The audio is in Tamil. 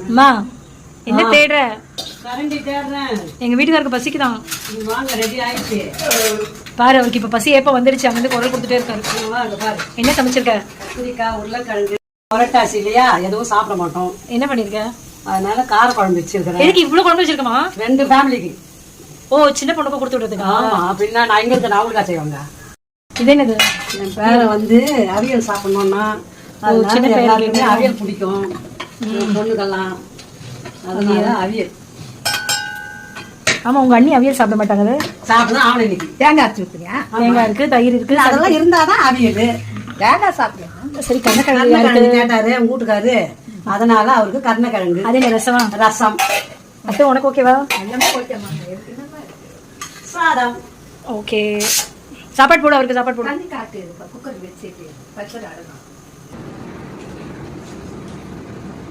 அம்மா என்ன தேடுற? கரண்டி தேடுறேன். எங்க வீட்டுக்காருக்கு பசிக்குதான். வாங்க, ரெடி ஆயிடுச்சு. பாரு, அவருக்கு இப்ப பசி எப்ப வந்துருச்சு, அங்க குரல் கொடுத்துட்டே இருக்காரு. வாங்க பாரு. என்ன சமைச்சிருக்க? கத்திரிக்காய், உருளைக்கிழங்கு, புரட்டாசி இல்லையா, எதுவும் சாப்பிட மாட்டோம். என்ன பண்ணிருக்க? அதனால கார குழம்பு வச்சிருக்கிறேன். எதுக்கு இவ்வளவு குழம்பு வச்சிருக்கமா? 2 ஃபேமிலிக்கு. ஓ, சின்ன பொண்ணுக்கு கொடுத்து விடுறதுக்கா? ஆமா, அப்படின்னா நான் இங்க இருக்க அவங்களுக்கா செய்வாங்க. இது என்னது? என் பேரை வந்து அவியல் சாப்பிடணும்னா சின்ன எல்லாருக்குமே அவியல் பிடிக்கும் பொண்ணுக்கெல்லாம். அதனால அவியல். ஆமா, உங்க அண்ணி அவியல் சாப்பிட மாட்டாங்க. சாப்பிடலாம். அவனை இன்னைக்கு தேங்காய் அரைச்சி ஊத்துறியா? தேங்காய் இருக்கு, தயிர் இருக்கு, அதெல்லாம் இருந்தாதான் அவியல். தேங்காய் சாப்பிடுவேன். சரி, கருணக்கிழங்கு கேட்டாரு உங்க வீட்டுக்காரு, அதனால அவருக்கு கருணக்கிழங்கு. அதே ரசமா? ரசம். அத்தை, உனக்கு ஓகேவா? சாதம். ஓகே, சாப்பாடு போடு, அவருக்கு சாப்பாடு போடு. குக்கர் வச்சுட்டு